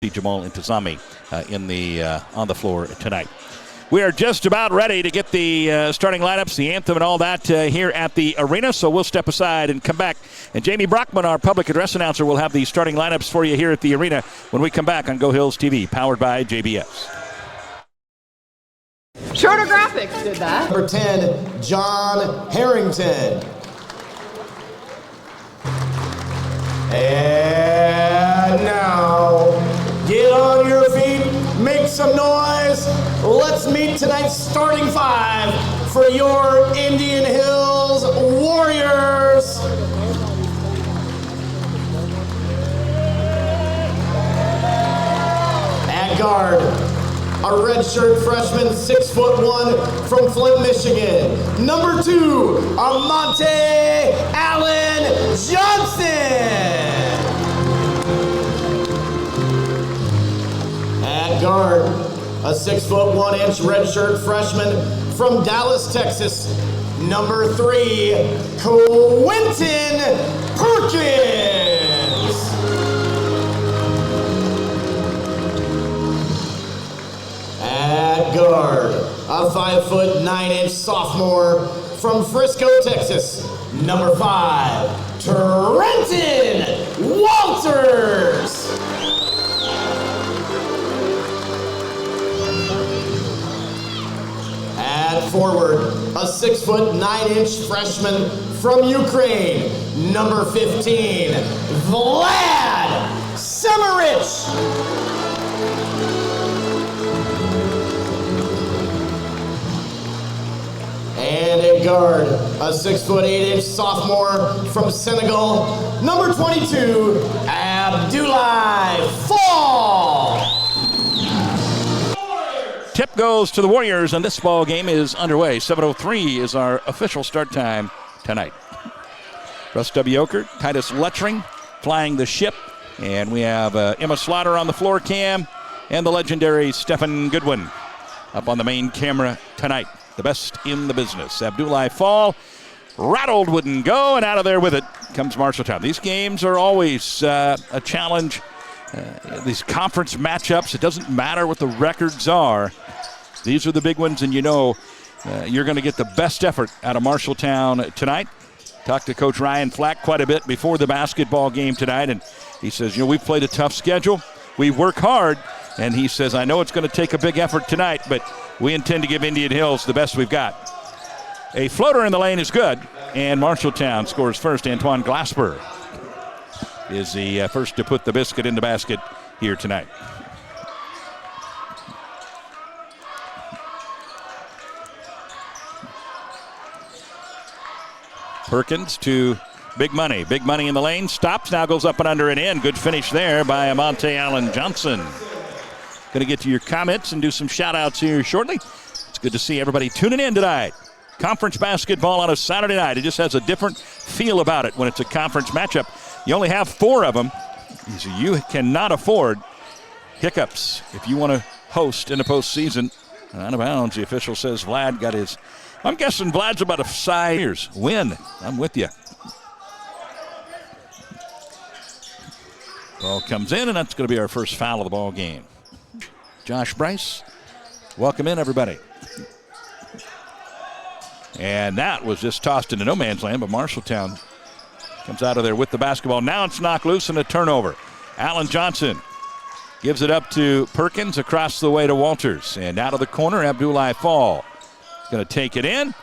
Jamal Intizami on the floor tonight. We are just about ready to get the starting lineups, the anthem, and all that here at the arena. So we'll step aside and come back. And Jamie Brockman, our public address announcer, will have the starting lineups for you here at the arena when we come back on Go Hills TV, powered by JBS. Shorter Graphics did that. Number 10, John Harrington. And now, get on your feet, make some noise. Let's meet tonight's starting five for your Indian Hills Warriors. At guard, a redshirt freshman, 6'1", from Flint, Michigan. Number 2, Amonte Allen Johnson. At guard, a 6'1" redshirt freshman from Dallas, Texas. Number 3, Quentin Perkins. At guard, a 5'9" sophomore from Frisco, Texas. Number 5, Trenton Walters. At forward, a 6'9" freshman from Ukraine. Number 15, Vlad Semerich. And at guard, a 6'8" sophomore from Senegal, number 22, Abdoulaye Fall. Tip goes to the Warriors, and this ball game is underway. 7:03 is our official start time tonight. Russ W. Oker, Titus Lettering flying the ship, and we have Emma Slaughter on the floor cam, and the legendary Stephen Goodwin up on the main camera tonight. The best in the business. Abdoulaye Fall rattled, wouldn't go, and out of there with it comes Marshalltown. These games are always a challenge. These conference matchups, it doesn't matter what the records are. These are the big ones, and you know you're going to get the best effort out of Marshalltown tonight. Talked to Coach Ryan Flack quite a bit before the basketball game tonight, and he says, you know, we've played a tough schedule. We work hard, and he says, I know it's going to take a big effort tonight, but we intend to give Indian Hills the best we've got. A floater in the lane is good, and Marshalltown scores first. Antoine Glasper is the first to put the biscuit in the basket here tonight. Perkins to Big Money. Big Money in the lane. Stops, now goes up and under and in. Good finish there by Amonte Allen Johnson. Going to get to your comments and do some shout-outs here shortly. It's good to see everybody tuning in tonight. Conference basketball on a Saturday night. It just has a different feel about it when it's a conference matchup. You only have 4 of them, so you cannot afford hiccups if you want to host in the postseason. Out of bounds, the official says Vlad got his. I'm guessing Vlad's about a size win. I'm with you. Ball comes in, and that's going to be our first foul of the ball game. Josh Bryce, welcome in, everybody. And that was just tossed into no man's land, but Marshalltown comes out of there with the basketball. Now it's knocked loose and a turnover. Allen Johnson gives it up to Perkins across the way to Walters. And out of the corner, Abdoulaye Fall is going to take it in.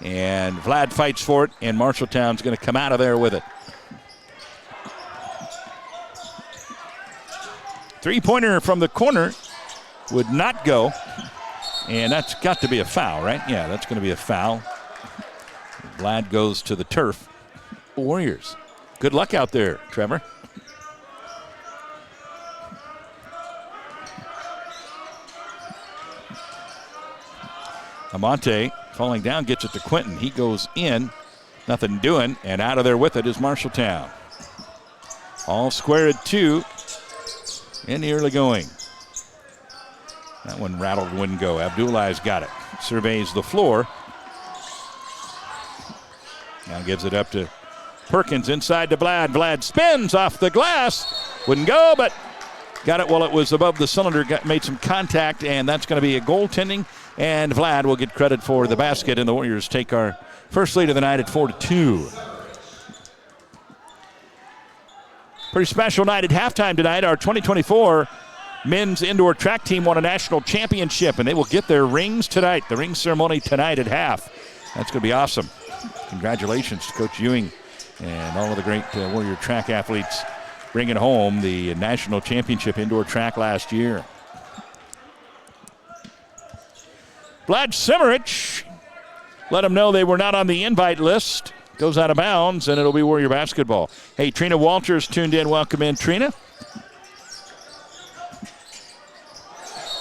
And Vlad fights for it, and Marshalltown's going to come out of there with it. Three-pointer from the corner would not go. And that's got to be a foul, right? Yeah, that's going to be a foul. Vlad goes to the turf. Warriors. Good luck out there, Trevor. Amonte falling down, gets it to Quentin. He goes in, nothing doing, and out of there with it is Marshalltown. All square at 2 in the early going. That one rattled, wouldn't go. Abdoulaye's got it. Surveys the floor. Now gives it up to Perkins inside to Vlad. Vlad spins off the glass. Wouldn't go, but got it while it was above the cylinder, made some contact, and that's going to be a goaltending. And Vlad will get credit for the basket, and the Warriors take our first lead of the night at 4-2. Pretty special night at halftime tonight. Our 2024 men's indoor track team won a national championship, and they will get their rings tonight. The ring ceremony tonight at half. That's going to be awesome. Congratulations to Coach Ewing and all of the great Warrior track athletes bringing home the national championship indoor track last year. Vlad Simerich let them know they were not on the invite list. Goes out of bounds, and it'll be Warrior basketball. Hey, Trina Walters tuned in. Welcome in, Trina.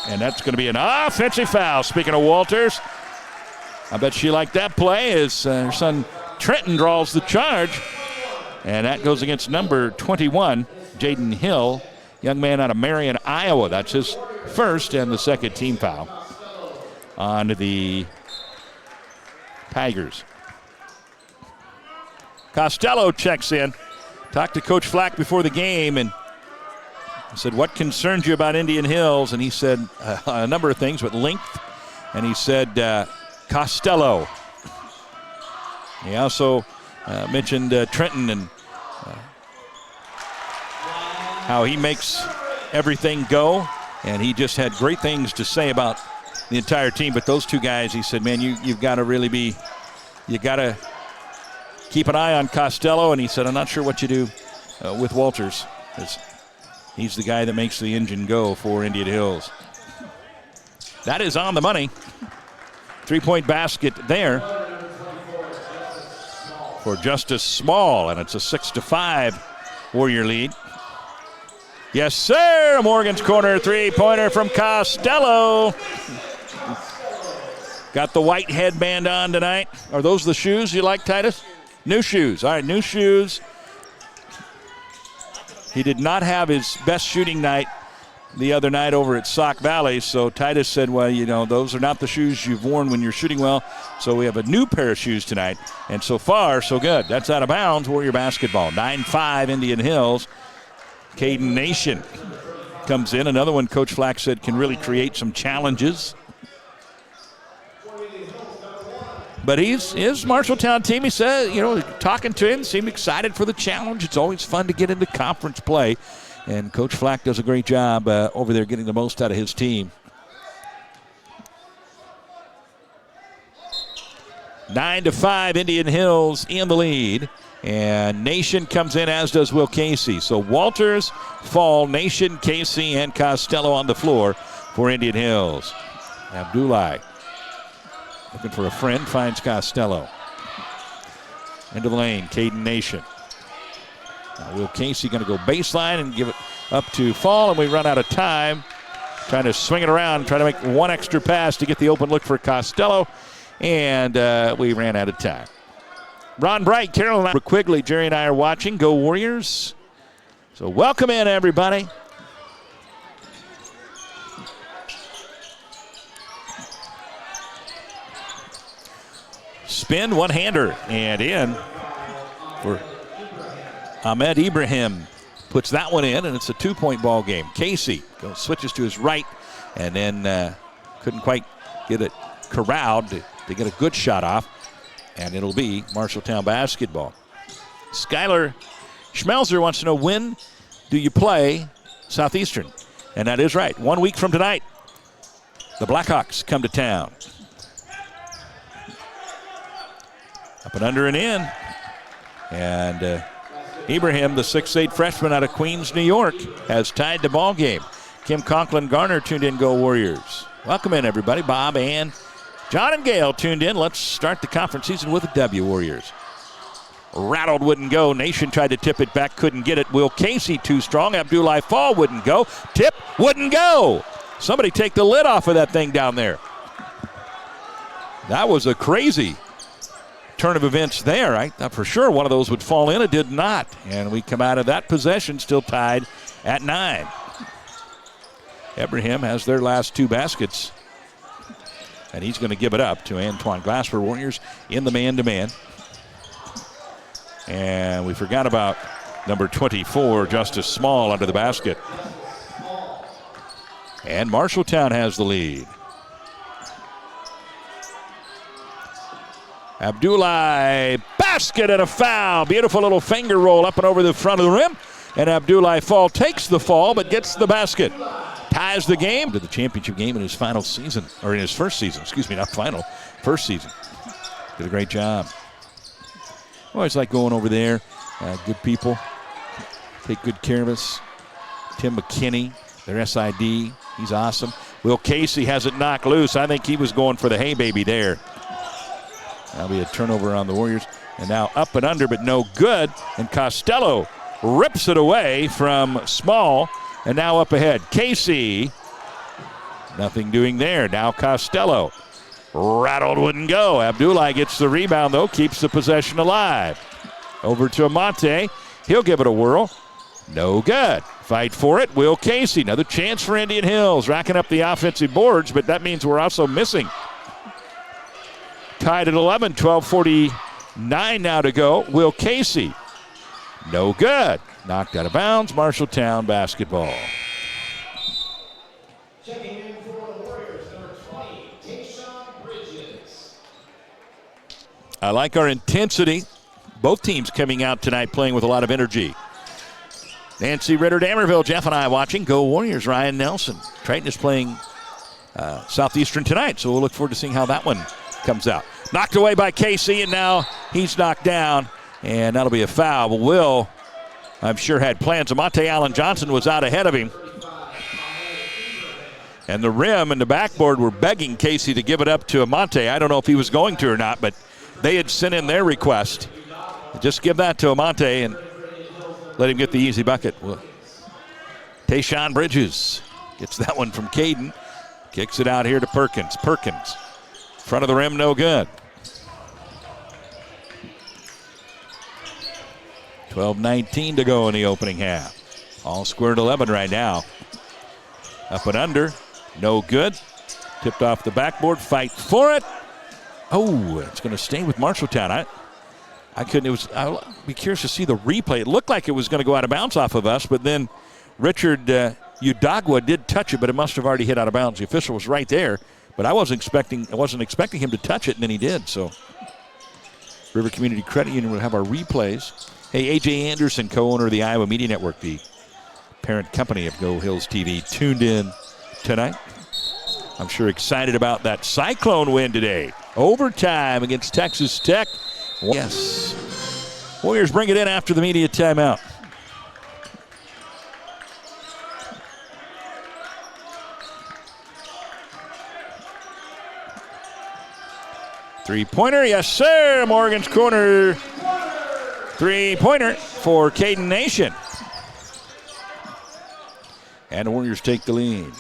And that's going to be an offensive foul. Speaking of Walters, I bet she liked that play as her son Trenton draws the charge. And that goes against number 21, Jaden Hill, young man out of Marion, Iowa. That's his first and the second team foul on the Tigers. Costello checks in. Talked to Coach Flack before the game and said, what concerns you about Indian Hills? And he said a number of things with length. And he said Costello. He also mentioned Trenton and how he makes everything go. And he just had great things to say about the entire team. But those two guys, he said, man, you've got to really be, you got to keep an eye on Costello. And he said, I'm not sure what you do with Walters. He's the guy that makes the engine go for Indian Hills. That is on the money. 3-point basket there for Justice Small, and it's a 6-5 Warrior lead. Yes, sir. Morgan's corner three-pointer from Costello. Got the white headband on tonight. Are those the shoes you like, Titus? New shoes. All right, new shoes. He did not have his best shooting night the other night over at Sauk Valley, so Titus said, well, you know, those are not the shoes you've worn when you're shooting well, so we have a new pair of shoes tonight, and so far, so good. That's out of bounds, Warrior basketball. 9-5 Indian Hills. Caden Nation comes in, another one Coach Flack said can really create some challenges. But his Marshalltown team, he said, you know, talking to him, seemed excited for the challenge. It's always fun to get into conference play. And Coach Flack does a great job over there getting the most out of his team. 9-5, Indian Hills in the lead. And Nation comes in, as does Will Casey. So Walters, Fall, Nation, Casey, and Costello on the floor for Indian Hills. Abdullah looking for a friend, finds Costello. Into the lane, Caden Nation. Now Will Casey going to go baseline and give it up to Fall, and we run out of time. Trying to swing it around, trying to make one extra pass to get the open look for Costello, and we ran out of time. Ron Bright, Carolyn Quigley, Jerry and I are watching. Go Warriors. So welcome in, everybody. Spin, one-hander, and in for Ahmed Ibrahim. Puts that one in, and it's a 2-point ball game. Casey switches to his right, and then couldn't quite get it corralled to get a good shot off, and it'll be Marshalltown basketball. Skylar Schmelzer wants to know, when do you play Southeastern? And that is right. 1 week from tonight, the Blackhawks come to town. Up and under and in. And Ibrahim, the 6'8 freshman out of Queens, New York, has tied the ball game. Kim Conklin Garner tuned in. Go Warriors. Welcome in, everybody. Bob, Ann, John, and Gail tuned in. Let's start the conference season with a W, Warriors. Rattled, wouldn't go. Nation tried to tip it back, couldn't get it. Will Casey too strong. Abdullah Fall wouldn't go. Tip wouldn't go. Somebody take the lid off of that thing down there. That was a crazy turn of events there. I thought for sure one of those would fall in. It did not. And we come out of that possession still tied at 9. Ibrahim has their last 2 baskets. And he's going to give it up to Antoine Glasper. Warriors in the man-to-man. And we forgot about number 24, Justice Small, under the basket. And Marshalltown has the lead. Abdullah, basket and a foul. Beautiful little finger roll up and over the front of the rim. And Abdullah Fall takes the fall but gets the basket. Ties the game to the championship game in his final season, or in his first season, excuse me, not final, first season. Did a great job. Always like going over there. Good people. Take good care of us. Tim McKinney, their SID, he's awesome. Will Casey has it knocked loose. I think he was going for the hay baby there. That'll be a turnover on the Warriors. And now up and under, but no good. And Costello rips it away from Small. And now up ahead. Casey, nothing doing there. Now Costello. Rattled, wouldn't go. Abdullah gets the rebound, though, keeps the possession alive. Over to Amante. He'll give it a whirl. No good. Fight for it. Will Casey. Another chance for Indian Hills. Racking up the offensive boards, but that means we're also missing. Tied at 11. 12:49 now to go. Will Casey. No good. Knocked out of bounds. Marshalltown basketball. Checking in for the Warriors, number 20, Tayshawn Bridges. I like our intensity. Both teams coming out tonight playing with a lot of energy. Nancy Ritter, Damerville, Jeff and I watching. Go Warriors, Ryan Nelson. Triton is playing Southeastern tonight, so we'll look forward to seeing how that one comes out. Knocked away by Casey, and now he's knocked down, and that'll be a foul. But Will, I'm sure, had plans. Amante Allen Johnson was out ahead of him. And the rim and the backboard were begging Casey to give it up to Amante. I don't know if he was going to or not, but they had sent in their request. Just give that to Amante and let him get the easy bucket. Well, Tayshawn Bridges gets that one from Caden. Kicks it out here to Perkins. Perkins, front of the rim, no good. 12:19 to go in the opening half. All squared 11 right now. Up and under, no good. Tipped off the backboard, fight for it. Oh, it's going to stay with Marshalltown. I'll be curious to see the replay. It looked like it was going to go out of bounds off of us, but then Richard Udagwa did touch it, but it must have already hit out of bounds. The official was right there, but I wasn't expecting him to touch it, and then he did. So River Community Credit Union will have our replays. Hey, A.J. Anderson, co-owner of the Iowa Media Network, the parent company of Go Hills TV, tuned in tonight. I'm sure excited about that Cyclone win today. Overtime against Texas Tech. Yes. Warriors bring it in after the media timeout. Three-pointer, yes, sir. Morgan's corner. Three-pointer for Caden Nation. And the Warriors take the lead.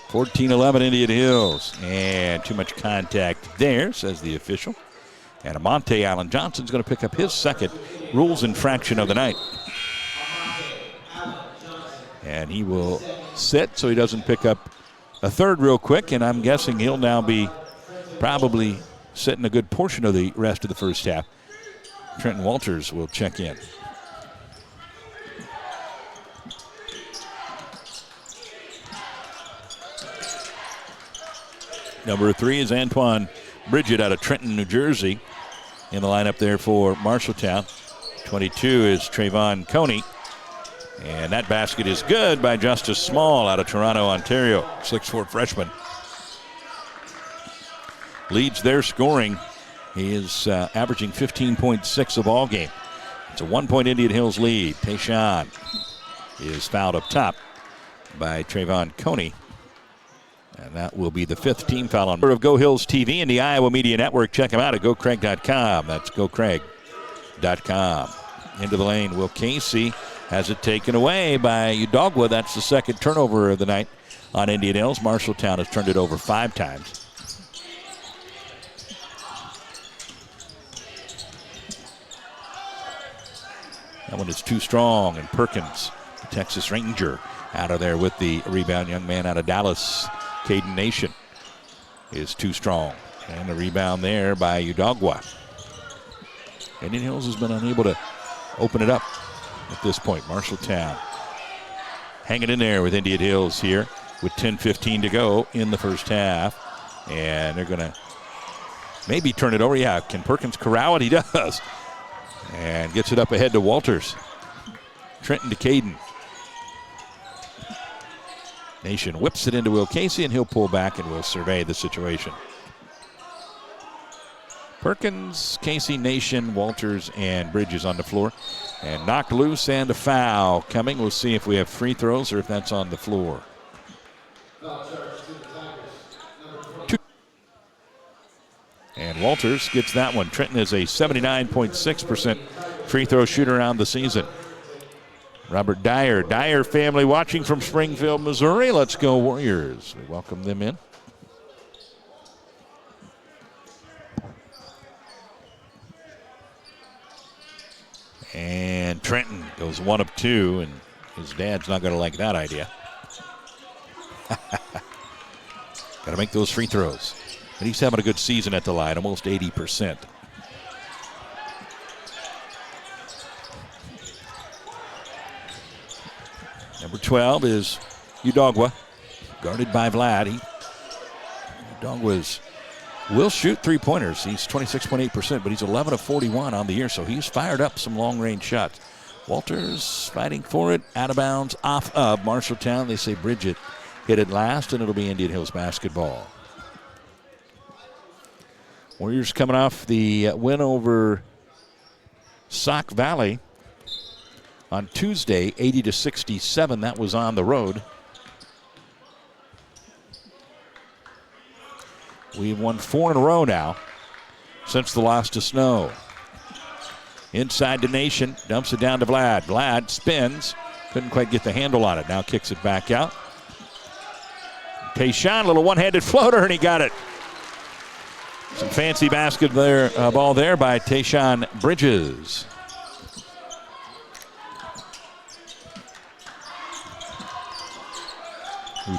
14-11 Indian Hills. And too much contact there, says the official. And Amante Allen Johnson's going to pick up his second rules infraction of the night. And he will sit so he doesn't pick up a third real quick. And I'm guessing he'll now be probably sitting a good portion of the rest of the first half. Trenton Walters will check in. Number 3 is Antoine Bridget out of Trenton, New Jersey, in the lineup there for Marshalltown. 22 is Trayvon Coney. And that basket is good by Justice Small out of Toronto, Ontario. 6'4" freshman. Leads their scoring. He is averaging 15.6 a ball game. It's a 1-point Indian Hills lead. Tayshawn is fouled up top by Trayvon Coney. And that will be the 5th team foul on of Go Hills TV and the Iowa Media Network. Check them out at gocraig.com. That's gocraig.com. Into the lane, Will Casey has it taken away by Udagwa. That's the second turnover of the night on Indian Hills. Marshalltown has turned it over 5 times. That one is too strong, and Perkins, the Texas Ranger, out of there with the rebound. Young man out of Dallas, Caden Nation, is too strong. And the rebound there by Udagwa. Indian Hills has been unable to open it up at this point. Marshalltown hanging in there with Indian Hills here with 10:15 to go in the first half. And they're going to maybe turn it over. Yeah, can Perkins corral it? He does. And gets it up ahead to Walters. Trenton to Caden. Nation whips it into Will Casey, and he'll pull back and will survey the situation. Perkins, Casey, Nation, Walters, and Bridges on the floor. And knocked loose and a foul coming. We'll see if we have free throws or if that's on the floor. And Walters gets that one. Trenton is a 79.6% free throw shooter on the season. Robert Dyer family watching from Springfield, Missouri. Let's go Warriors. We welcome them in. And Trenton goes 1 of 2, and his dad's not going to like that idea. Got to make those free throws. But he's having a good season at the line, almost 80%. Number 12 is Udogwa, guarded by Vlad. Udogwa's will shoot three-pointers. He's 26.8%, but he's 11 of 41 on the year, so he's fired up some long-range shots. Walters fighting for it, out of bounds, off of Marshalltown. They say Bridget hit it last, and it'll be Indian Hills basketball. Warriors coming off the win over Sauk Valley on Tuesday, 80-67. That was on the road. We've won 4 in a row now since the loss to Snow. Inside to Nation, dumps it down to Vlad. Vlad spins, couldn't quite get the handle on it. Now kicks it back out. Tayshawn, little one-handed floater, and he got it. Some fancy basket there, ball there by Tayshawn Bridges.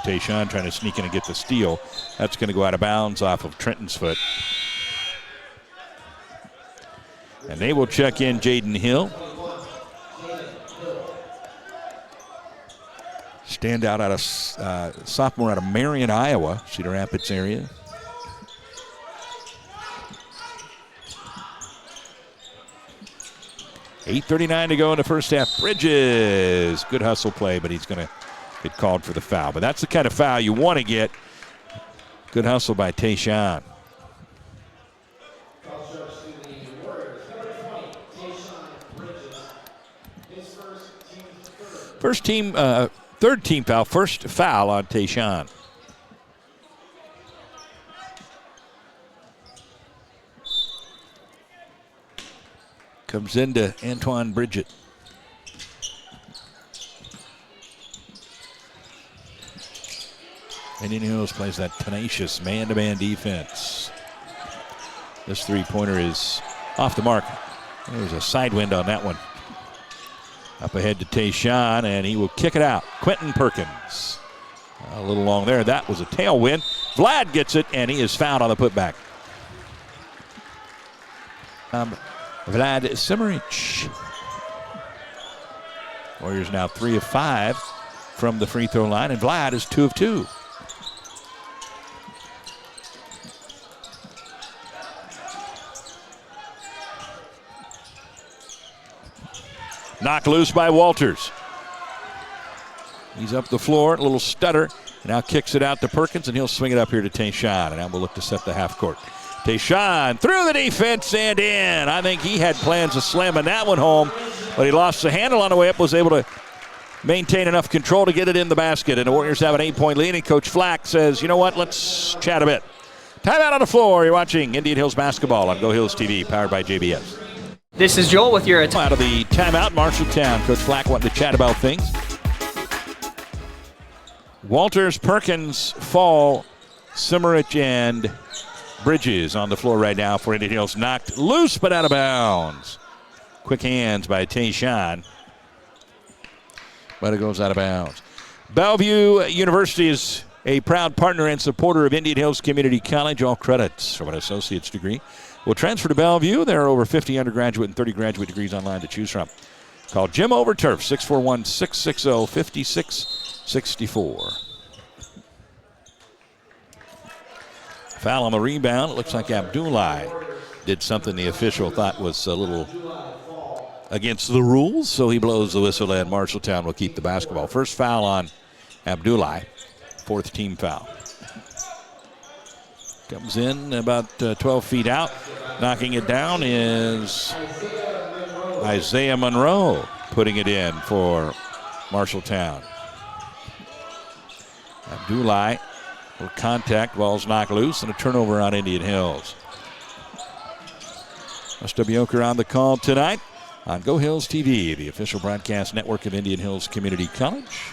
Tayshawn trying to sneak in and get the steal. That's going to go out of bounds off of Trenton's foot. And they will check in Jaden Hill. Standout out of sophomore out of Marion, Iowa, Cedar Rapids area. $8:39 to go in the first half. Bridges, good hustle play, but he's going to get called for the foul. But that's the kind of foul you want to get. Good hustle by Tayshawn. Third team foul, first foul on Tayshawn. Comes into Antoine Bridget. Indian Hills plays that tenacious man-to-man defense. This three-pointer is off the mark. There's a side wind on that one. Up ahead to Tayshawn, and he will kick it out. Quentin Perkins. A little long there. That was a tailwind. Vlad gets it, and he is fouled on the putback. Vlad Simerich. Warriors now 3 of 5 from the free throw line, and Vlad is 2 of 2. Knocked loose by Walters. He's up the floor, a little stutter. Now kicks it out to Perkins, and he'll swing it up here to Tayshawn. And now we'll look to set the half court. Tayshawn through the defense and in. I think he had plans of slamming that one home, but he lost the handle on the way up, was able to maintain enough control to get it in the basket. And the Warriors have an 8-point lead, and Coach Flack says, you know what, let's chat a bit. Timeout on the floor. You're watching Indian Hills basketball on Go Hills TV, powered by JBS. This is Joel with your Out of the timeout, Marshalltown. Coach Flack wanting to chat about things. Walters, Perkins, Fall, Simerich, and Bridges on the floor right now for Indian Hills. Knocked loose but out of bounds. Quick hands by Tayshawn, but it goes out of bounds. Bellevue University is a proud partner and supporter of Indian Hills Community College. All credits from an associate's degree will transfer to Bellevue. There are over 50 undergraduate and 30 graduate degrees online to choose from. Call Jim Overturf, 641-660-56 64. Foul on the rebound. It looks like Abdullah did something the official thought was a little against the rules, so he blows the whistle and Marshalltown will keep the basketball. First foul on Abdullah, fourth team foul. Comes in about 12 feet out. Knocking it down is Isaiah Monroe, putting it in for Marshalltown. Abdullah will contact, ball's knocked loose, and a turnover on Indian Hills. S.W. Oker on the call tonight on Go Hills TV, the official broadcast network of Indian Hills Community College.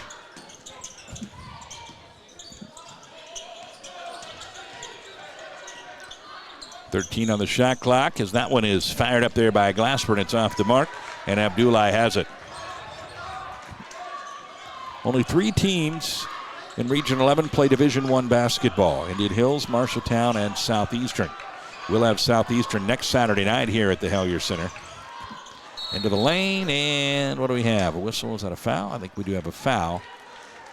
.13 on the shot clock as that one is fired up there by Glasper and it's off the mark, and Abdullah has it. Only 3 teams in Region 11 play Division I basketball. Indian Hills, Marshalltown, and Southeastern. We'll have Southeastern next Saturday night here at the Hellier Center. Into the lane, and what do we have? A whistle? Is that a foul? I think we do have a foul.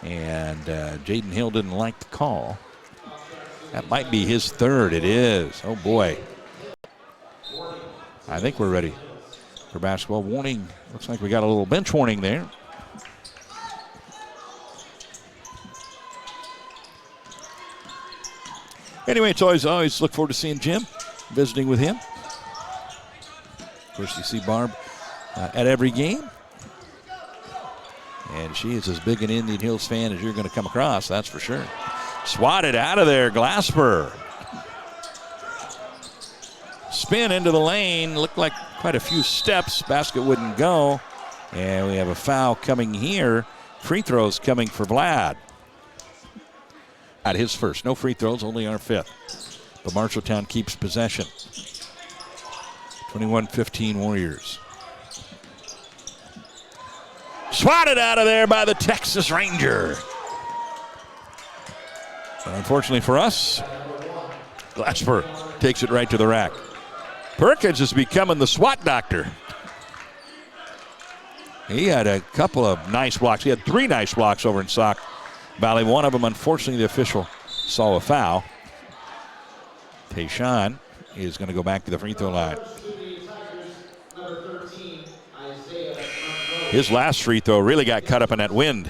And Jaden Hill didn't like the call. That might be his third. It is. Oh, boy. I think we're ready for basketball. Warning. Looks like we got a little bench warning there. Anyway, it's always look forward to seeing Jim, visiting with him. Of course, you see Barb at every game. And she is as big an Indian Hills fan as you're going to come across, that's for sure. Swatted out of there, Glasper. Spin into the lane, looked like quite a few steps. Basket wouldn't go. And we have a foul coming here. Free throws coming for Vlad. At his first. No free throws, only our 5th. But Marshalltown keeps possession. 21-15 Warriors. Swatted out of there by the Texas Ranger. And unfortunately for us, Glasper takes it right to the rack. Perkins is becoming the SWAT doctor. He had a couple of nice blocks. He had 3 nice blocks over in Sauk Valley. One of them, unfortunately, the official saw a foul. Tayshawn is going to go back to the free throw line. His last free throw really got caught up in that wind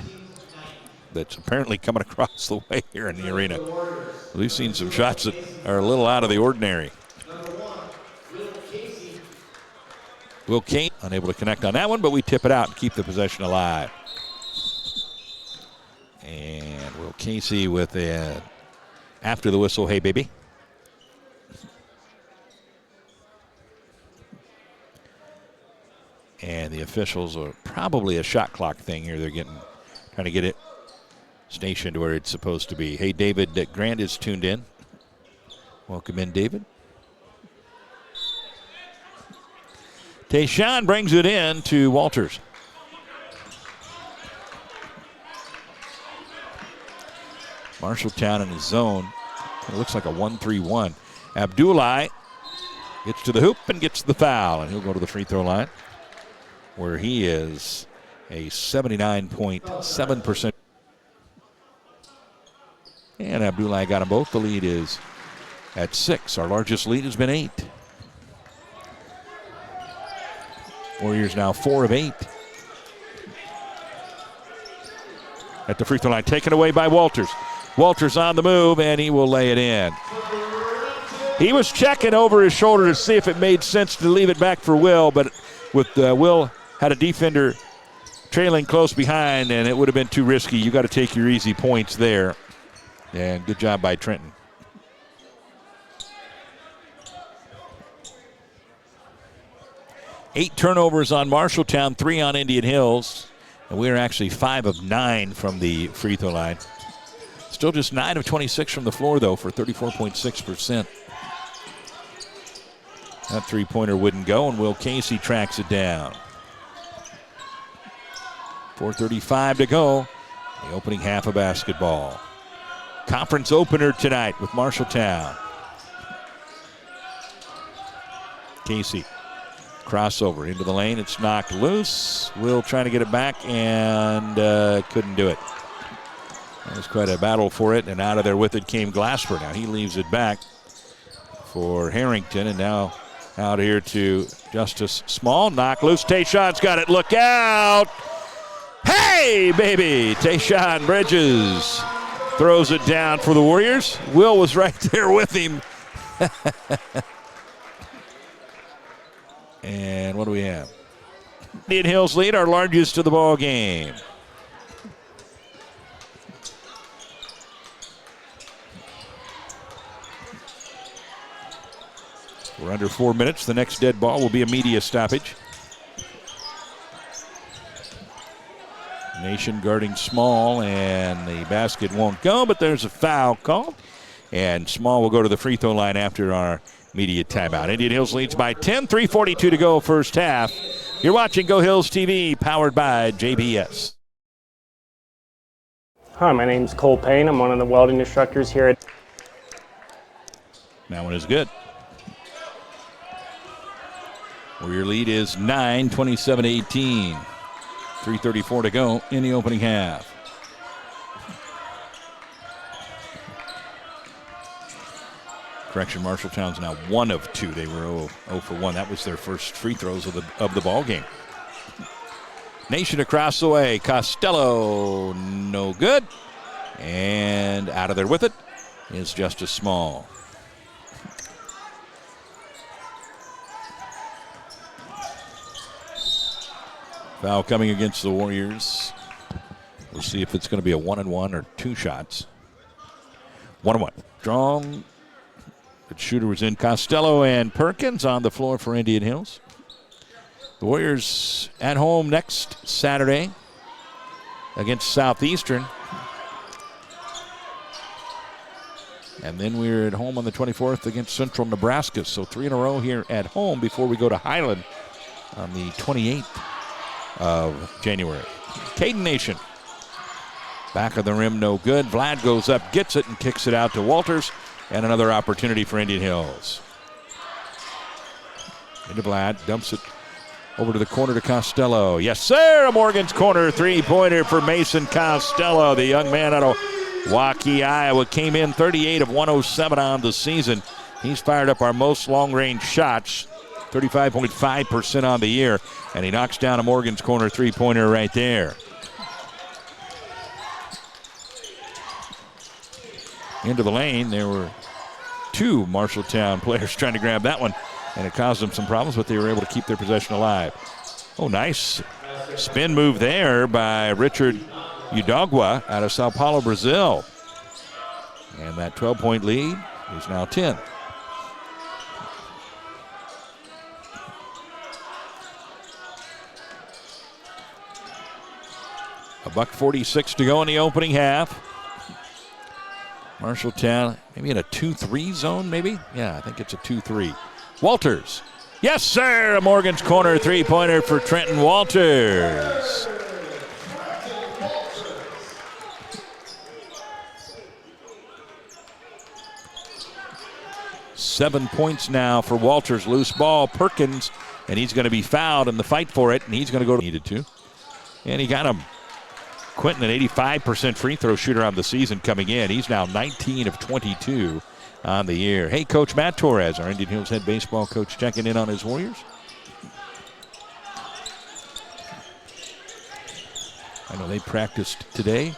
that's apparently coming across the way here in the arena. We've seen some shots that are a little out of the ordinary. Will Kane unable to connect on that one, but we tip it out and keep the possession alive. And Will Casey with a after the whistle, hey baby. And the officials are probably a shot clock thing here. They're trying to get it stationed where it's supposed to be. Hey, David Grant is tuned in. Welcome in, David. Tayshawn brings it in to Walters. Marshalltown in his zone. It looks like a 1-3-1. Abdullah gets to the hoop and gets the foul, and he'll go to the free throw line, where he is a 79.7%. And Abdullah got them both. The lead is at 6. Our largest lead has been 8. Warriors now 4 of 8. At the free throw line, taken away by Walters. Walters on the move, and he will lay it in. He was checking over his shoulder to see if it made sense to leave it back for Will, but with Will had a defender trailing close behind, and it would have been too risky. You got to take your easy points there. And good job by Trenton. Eight turnovers on Marshalltown, 3 on Indian Hills. And we're actually 5 of 9 from the free throw line. Still just 9 of 26 from the floor, though, for 34.6%. That three-pointer wouldn't go, and Will Casey tracks it down. 4:35 to go. The opening half of basketball. Conference opener tonight with Marshalltown. Casey, crossover into the lane. It's knocked loose. Will trying to get it back and couldn't do it. That was quite a battle for it, and out of there with it came Glasper. Now he leaves it back for Harrington, and now out here to Justice Small. Knock loose. Tayshawn's got it. Look out. Hey, baby. Tayshawn Bridges throws it down for the Warriors. Will was right there with him. And what do we have? Indian Hills lead, our largest of the ball game. We're under 4 minutes. The next dead ball will be a media stoppage. Nation guarding Small, and the basket won't go, but there's a foul call. And Small will go to the free throw line after our media timeout. Indian Hills leads by 10, 3:42 to go first half. You're watching Go Hills TV, powered by JBS. Hi, my name's Cole Payne. I'm one of the welding instructors here at... That one is good. Warrior lead is 9, 27-18. 3:34 to go in the opening half. Correction, Marshalltown's now 1 of 2. They were 0 for 1. That was their first free throws of the ball game. Nation across the way. Costello, no good. And out of there with it is Justice Small. Foul coming against the Warriors. We'll see if it's going to be a 1-and-1 or 2 shots. 1-and-1. Strong. Good shooter was in. Costello and Perkins on the floor for Indian Hills. The Warriors at home next Saturday against Southeastern. And then we're at home on the 24th against Central Nebraska. So 3 in a row here at home before we go to Highland on the 28th of January. Caden Nation. Back of the rim, no good. Vlad goes up, gets it, and kicks it out to Walters. And another opportunity for Indian Hills. Into Vlad, dumps it over to the corner to Costello. Yes, sir, a Morgan's Corner three-pointer for Mason Costello. The young man out of Waukee, Iowa, came in 38 of 107 on the season. He's fired up our most long-range shots, 35.5% on the year, and he knocks down a Morgan's Corner three-pointer right there. Into the lane, there were 2 Marshalltown players trying to grab that one, and it caused them some problems, but they were able to keep their possession alive. Oh, nice spin move there by Richard Udagwa out of Sao Paulo, Brazil. And that 12-point lead is now 10. $1:46 to go in the opening half. Marshalltown, maybe in a 2-3 zone, maybe? Yeah, I think it's a 2-3. Walters. Yes, sir! A Morgan's Corner three-pointer for Trenton Walters. Seven points now for Walters. Loose ball, Perkins, and he's going to be fouled in the fight for it, and he's going to go to needed to. And he got him. Quentin, an 85% free throw shooter on the season coming in. He's now 19 of 22 on the year. Hey, Coach Matt Torres, our Indian Hills head baseball coach, checking in on his Warriors. I know they practiced today.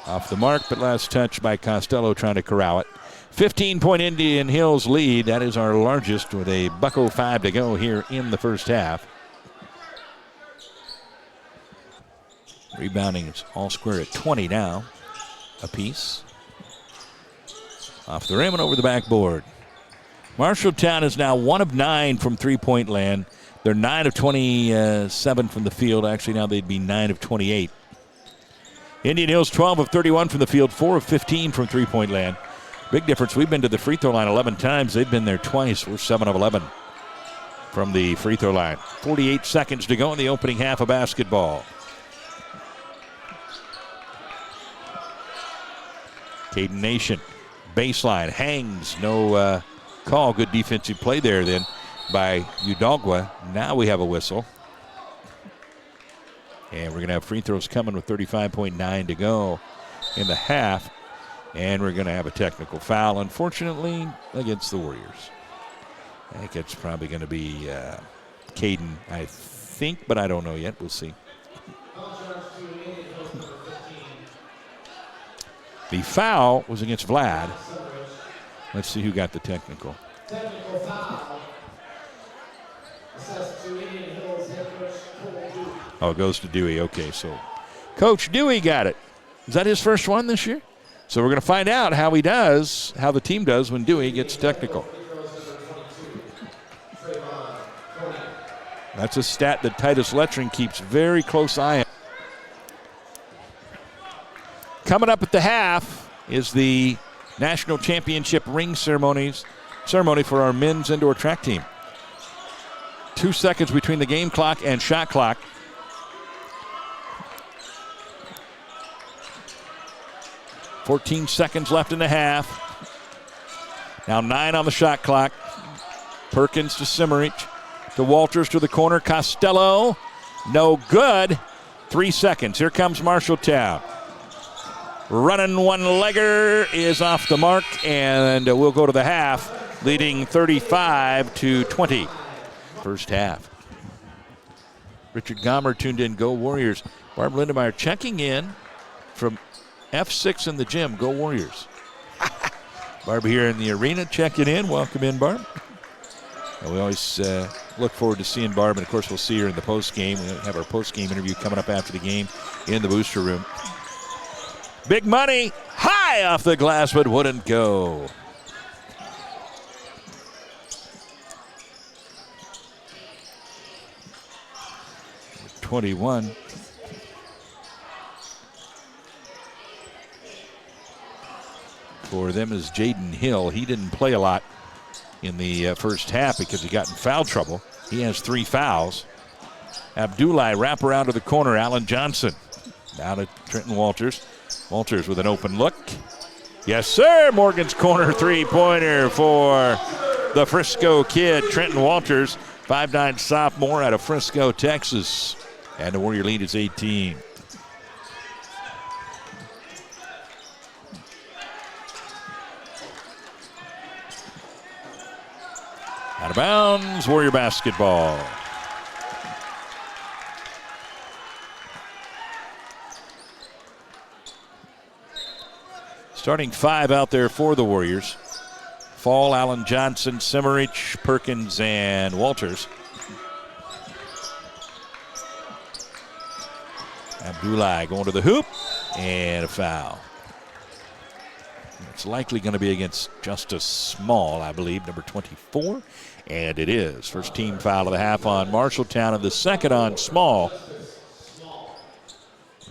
Off the mark, but last touch by Costello trying to corral it. 15-point Indian Hills lead. That is our largest with a $1:05 to go here in the first half. Rebounding is all square at 20 now apiece. Off the rim and over the backboard. Marshalltown is now 1 of 9 from three-point land. They're 9 of 27 from the field. Actually, now they'd be 9 of 28. Indian Hills 12 of 31 from the field, 4 of 15 from three-point land. Big difference. We've been to the free throw line 11 times. They've been there twice. We're 7 of 11 from the free throw line. 48 seconds to go in the opening half of basketball. Caden Nation, baseline, hangs, no call. Good defensive play there then by Udagwa. Now we have a whistle. And we're going to have free throws coming with 35.9 to go in the half. And we're going to have a technical foul, unfortunately, against the Warriors. I think it's probably going to be Caden, I think, but I don't know yet. We'll see. The foul was against Vlad. Let's see who got the technical. Technical foul. Assessed to Indian Hills head coach Cole Dewey. Oh, it goes to Dewey. Okay, so Coach Dewey got it. Is that his first one this year? So we're going to find out how he does, how the team does when Dewey gets technical. That's a stat that Titus Lettering keeps very close eye on. Coming up at the half is the National Championship ring ceremony for our men's indoor track team. 2 seconds between the game clock and shot clock. .14 seconds left in the half. Now 9 on the shot clock. Perkins to Simmerich. To Walters to the corner. Costello. No good. 3 seconds. Here comes Marshalltown. Running one-legger is off the mark, and we'll go to the half, leading 35-20. First half. Richard Gomer tuned in. Go Warriors. Barb Lindemeyer checking in from F6 in the gym. Go Warriors. Barb here in the arena checking in. Welcome in, Barb. And we always look forward to seeing Barb, and of course we'll see her in the post game. We'll have our post game interview coming up after the game in the booster room. Big money, high off the glass, but wouldn't go. Number 21. For them is Jaden Hill. He didn't play a lot in the first half because he got in foul trouble. He has 3 fouls. Abdullah wrap around to the corner. Alan Johnson down to Trenton Walters. Walters with an open look. Yes, sir. Morgan's corner three-pointer for the Frisco kid, Trenton Walters, 5'9" sophomore out of Frisco, Texas. And the Warrior lead is 18. Out of bounds, Warrior basketball. Starting 5 out there for the Warriors. Fall, Allen Johnson, Simmerich, Perkins, and Walters. Abdullah going to the hoop, and a foul. It's likely going to be against Justice Small, I believe, number 24. And it is. First team foul of the half on Marshalltown, and the second on Small.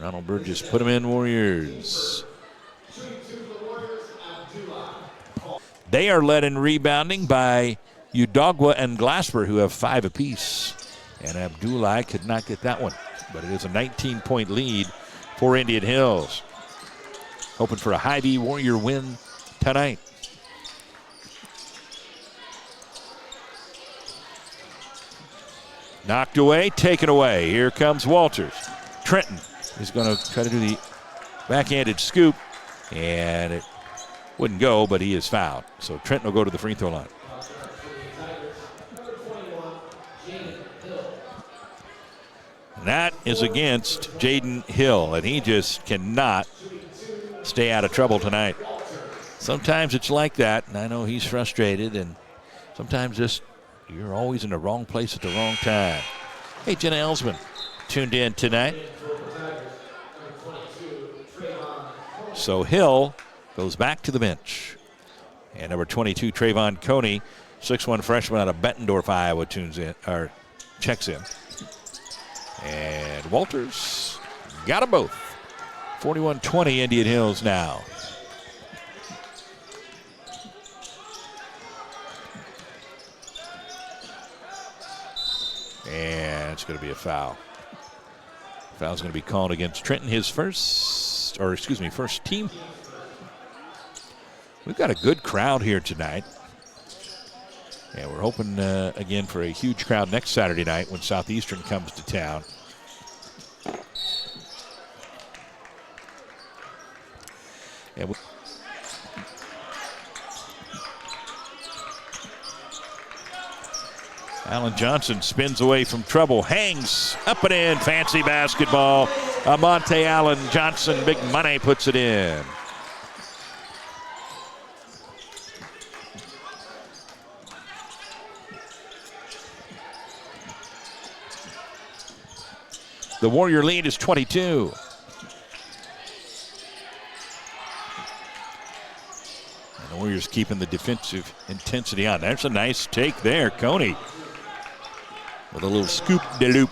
Ronald Burgess put him in, Warriors. They are led in rebounding by Udagwa and Glasper, who have 5 apiece. And Abdullah could not get that one. But it is a 19-point lead for Indian Hills. Hoping for a Hy-Vee Warrior win tonight. Knocked away, taken away. Here comes Walters. Trenton is going to try to do the backhanded scoop. And it wouldn't go, but he is fouled. So Trenton will go to the free throw line. And that is against Jaden Hill, and he just cannot stay out of trouble tonight. Sometimes it's like that, and I know he's frustrated, and sometimes just you're always in the wrong place at the wrong time. Hey, Jenna Ellsman tuned in tonight. So Hill goes back to the bench. And number 22, Trayvon Coney, 6'1" freshman out of Bettendorf, Iowa, checks in. And Walters got them both. 41-20 Indian Hills now. And it's going to be a foul. Foul's going to be called against Trenton, his first team. We've got a good crowd here tonight. And we're hoping, again, for a huge crowd next Saturday night when Southeastern comes to town. And Allen Johnson spins away from trouble, hangs up and in, fancy basketball. Monte Allen Johnson, big money, puts it in. The Warrior lead is 22. And the Warriors keeping the defensive intensity on. There's a nice take there, Coney. With a little scoop-de-loop,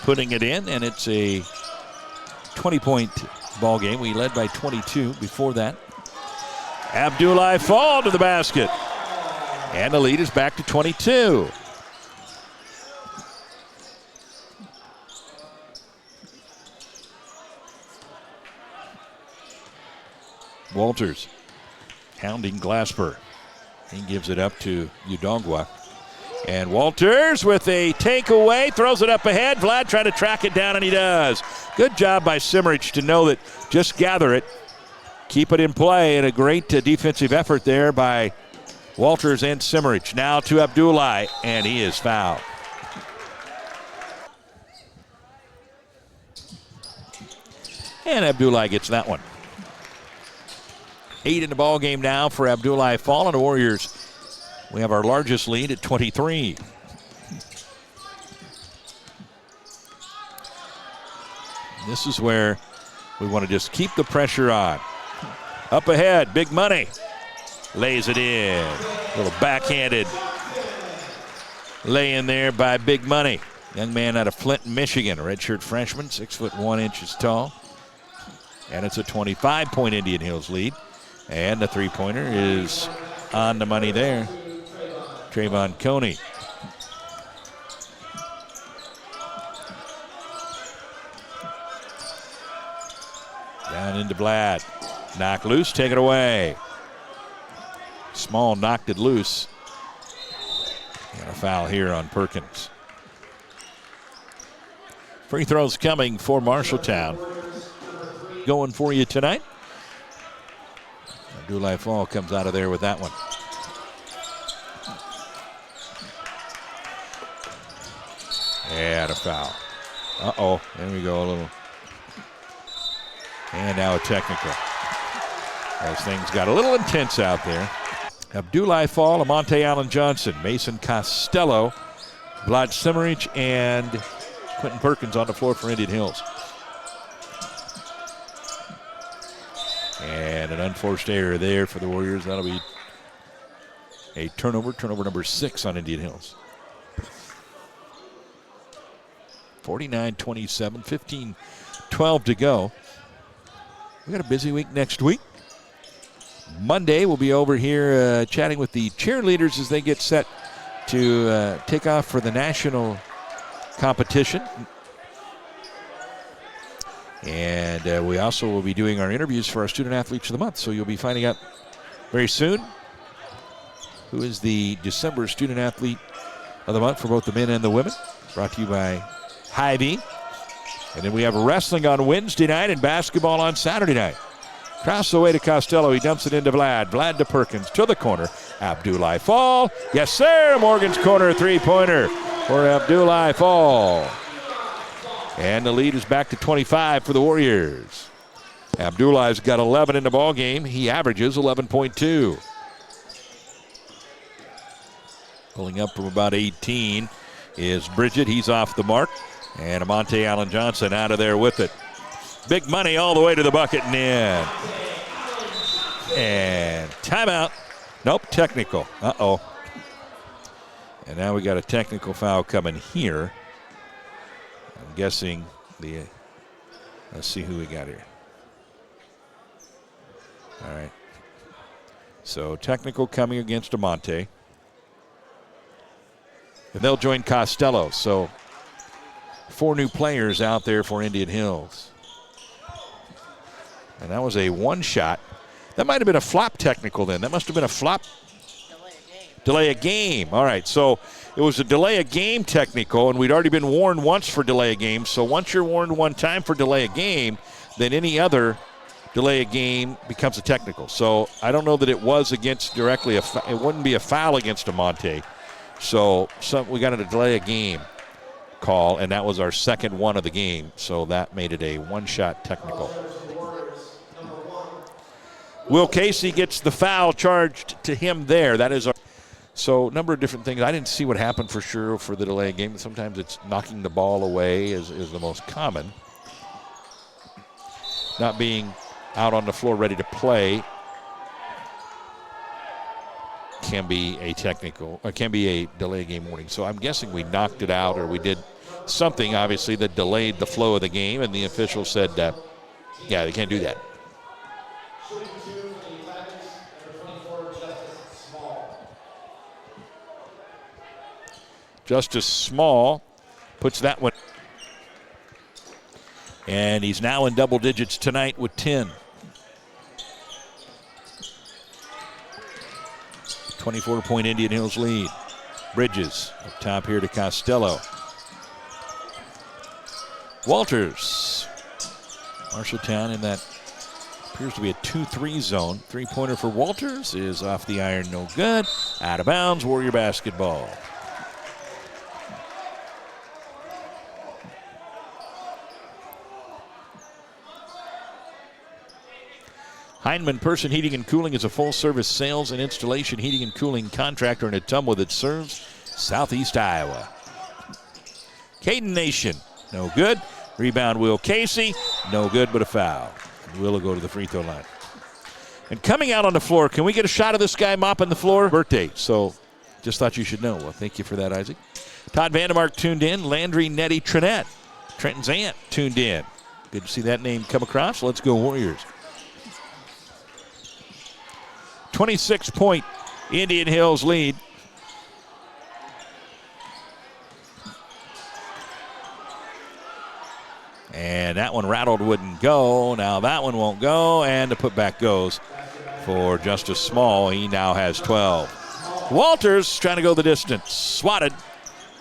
putting it in, and it's a 20-point ball game. We led by 22 before that. Abdullah Fall to the basket. And the lead is back to 22. Walters hounding Glasper. He gives it up to Udongwa. And Walters with a takeaway, throws it up ahead. Vlad trying to track it down, and he does. Good job by Simmerich to know that just gather it, keep it in play, and a great defensive effort there by Walters and Simmerich. Now to Abdullah, and he is fouled. And Abdullah gets that one. 8 in the ball game now for Abdullah Fall and the Warriors. We have our largest lead at 23. This is where we want to just keep the pressure on. Up ahead, big money. Lays it in. A little backhanded lay in there by Big Money. Young man out of Flint, Michigan, a redshirt freshman, 6'1" tall. And it's a 25-point Indian Hills lead. And the three-pointer is on the money there. Trayvon Coney. Down into Vlad. Knock loose, take it away. Small knocked it loose. And a foul here on Perkins. Free throws coming for Marshalltown. Going for you tonight. Abdullah Fall comes out of there with that one. And a foul. Uh-oh, there we go, a little. And now a technical. As things got a little intense out there. Abdullah Fall, Monte Allen Johnson, Mason Costello, Vlad Simmerich, and Quentin Perkins on the floor for Indian Hills. And an unforced error there for the Warriors. That'll be a turnover number 6 on Indian Hills. 49-27, 15-12 to go. We got a busy week next week. Monday, we'll be over here chatting with the cheerleaders as they get set to take off for the national competition. And we also will be doing our interviews for our Student Athletes of the Month. So you'll be finding out very soon who is the December Student Athlete of the Month for both the men and the women. Brought to you by Hy-Vee. And then we have wrestling on Wednesday night and basketball on Saturday night. Cross the way to Costello. He dumps it into Vlad. Vlad to Perkins to the corner. Abdullah Fall. Yes, sir. Morgan's corner three-pointer for Abdullah Fall. And the lead is back to 25 for the Warriors. Abdullah's got 11 in the ball game. He averages 11.2. Pulling up from about 18 is Bridget. He's off the mark. And Monte Allen Johnson out of there with it. Big money all the way to the bucket and in. And timeout. Nope, technical. Uh-oh. And now we got a technical foul coming here. I'm guessing let's see who we got here. All right. So technical coming against Amonte. And they'll join Costello. So 4 new players out there for Indian Hills. And that was a one shot. That might have been a flop technical then. That must have been a flop. Delay a game. All right, so it was a delay a game technical, and we'd already been warned once for delay a game. So once you're warned one time for delay a game, then any other delay a game becomes a technical. So I don't know that it was against directly, it wouldn't be a foul against Amonte. So we got a delay a game call, and that was our second one of the game. So that made it a one-shot technical. Will Casey gets the foul charged to him there. That is our. So a number of different things. I didn't see what happened for sure for the delay game. Sometimes it's knocking the ball away is the most common. Not being out on the floor ready to play can be a technical, can be a delay game warning. So I'm guessing we knocked it out, or we did something, obviously, that delayed the flow of the game, and the official said, yeah, they can't do that. Justice Small puts that one. And he's now in double digits tonight with 10. 24-point Indian Hills lead. Bridges up top here to Costello. Walters. Marshalltown in that appears to be a 2-3 zone. Three-pointer for Walters is off the iron, no good. Out of bounds, Warrior basketball. Heinemann Person Heating and Cooling is a full-service sales and installation heating and cooling contractor in Ottumwa that serves southeast Iowa. Caden Nation, no good. Rebound, Will Casey, no good, but a foul. Will go to the free throw line. And coming out on the floor, can we get a shot of this guy mopping the floor? Birthday, so just thought you should know. Well, thank you for that, Isaac. Todd Vandermark tuned in. Landry Nettie Trinette, Trenton's aunt, tuned in. Good to see that name come across. Let's go Warriors. 26-point Indian Hills lead. And that one rattled, wouldn't go. Now that one won't go, and the putback goes for Justice Small. He now has 12. Walters trying to go the distance. Swatted.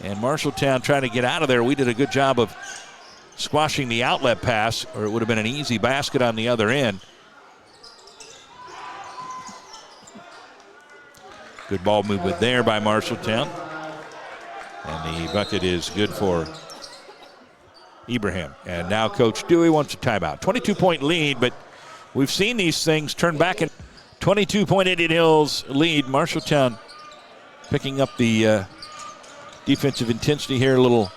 And Marshalltown trying to get out of there. We did a good job of squashing the outlet pass, or it would have been an easy basket on the other end. Good ball movement there by Marshalltown. And the bucket is good for Ibrahim. And now Coach Dewey wants a timeout. 22-point lead, but we've seen these things turn back. In 22-point Indian Hills lead. Marshalltown picking up the defensive intensity here. A little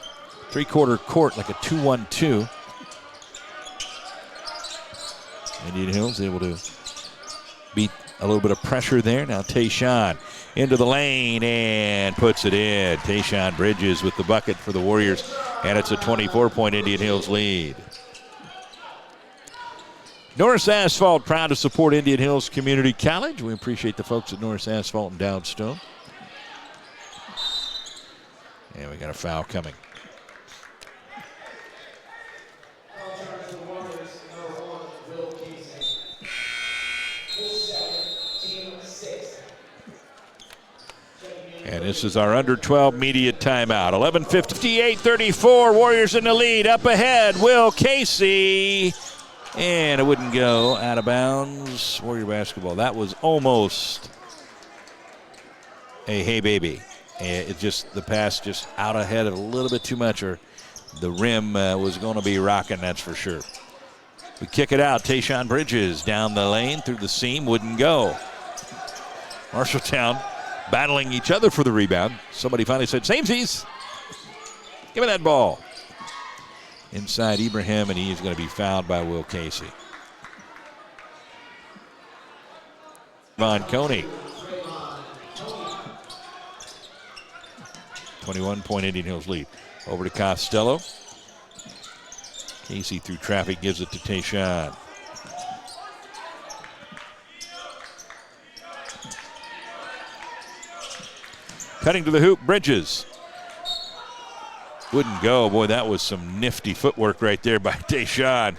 three-quarter court, like a 2-1-2. Indian Hills able to beat a little bit of pressure there. Now Tayshawn into the lane and puts it in. Tayshawn Bridges with the bucket for the Warriors, and it's a 24-point Indian Hills lead. Norris Asphalt proud to support Indian Hills Community College. We appreciate the folks at Norris Asphalt and Downstone. And we got a foul coming. And this is our under 12 media timeout. 11:58-34. Warriors in the lead. Up ahead, Will Casey. And it wouldn't go. Out of bounds. Warrior basketball. That was almost a hey baby. It just, the pass just out ahead a little bit too much, or the rim was going to be rocking, that's for sure. We kick it out. Tayshawn Bridges down the lane through the seam. Wouldn't go. Marshalltown battling each other for the rebound. Somebody finally said, samesies. Give me that ball. Inside Ibrahim, and he is going to be fouled by Will Casey. Von Coney. 21-point Indian Hills lead. Over to Costello. Casey through traffic gives it to Tayshawn. Cutting to the hoop, Bridges. Wouldn't go. Boy, that was some nifty footwork right there by Tayshawn.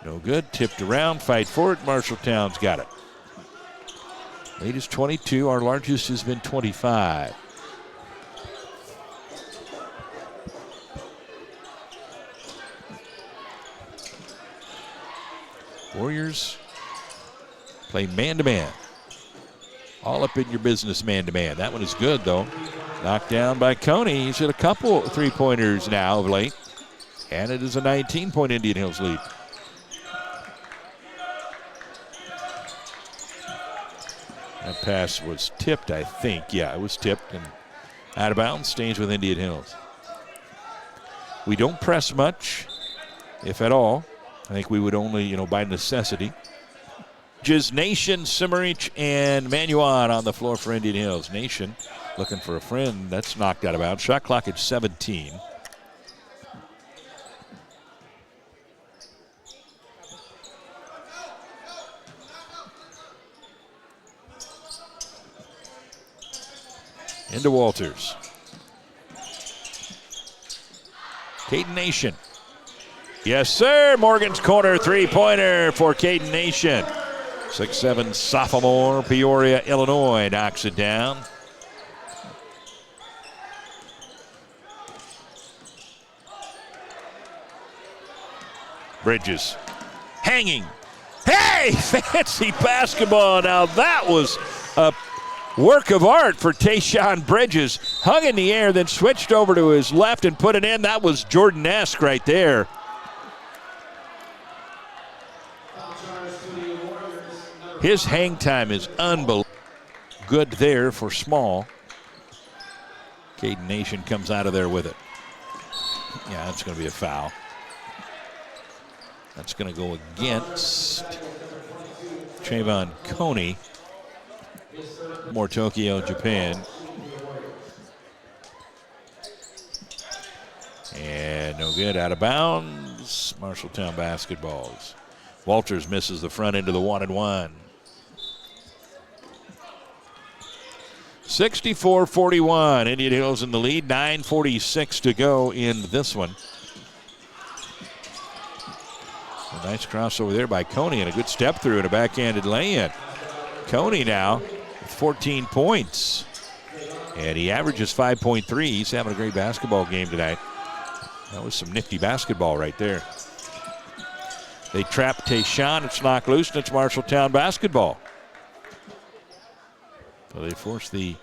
No good. Tipped around. Fight for it. Marshalltown's got it. Lead is 22. Our largest has been 25. Warriors play man-to-man. All up in your business man-to-man. That one is good, though. Knocked down by Coney. He's hit a couple three-pointers now of late. And it is a 19-point Indian Hills lead. That pass was tipped, I think. Yeah, it was tipped and out of bounds. Stays with Indian Hills. We don't press much, if at all. I think we would only, by necessity. Nation, Simmerich, and Manuan on the floor for Indian Hills. Nation looking for a friend. That's knocked out of bounds. Shot clock at 17. Into Walters. Caden Nation. Yes, sir. Morgan's corner three-pointer for Caden Nation. 6'7" sophomore, Peoria, Illinois, knocks it down. Bridges. Hanging. Hey, fancy basketball. Now that was a work of art for Tayshawn Bridges. Hung in the air, then switched over to his left and put it in. That was Jordan-esque right there. His hang time is unbelievable. Good there for Small. Caden Nation comes out of there with it. Yeah, that's going to be a foul. That's going to go against Trayvon Coney. More Tokyo, Japan. And no good, out of bounds. Marshalltown basketballs. Walters misses the front end of the 1-and-1. 64-41. Indian Hills in the lead. 9:46 to go in this one. A nice crossover there by Coney and a good step through and a backhanded lay-in. Coney now with 14 points. And he averages 5.3. He's having a great basketball game tonight. That was some nifty basketball right there. They trap Tayshawn. It's knocked loose, and it's Marshalltown basketball. So they force the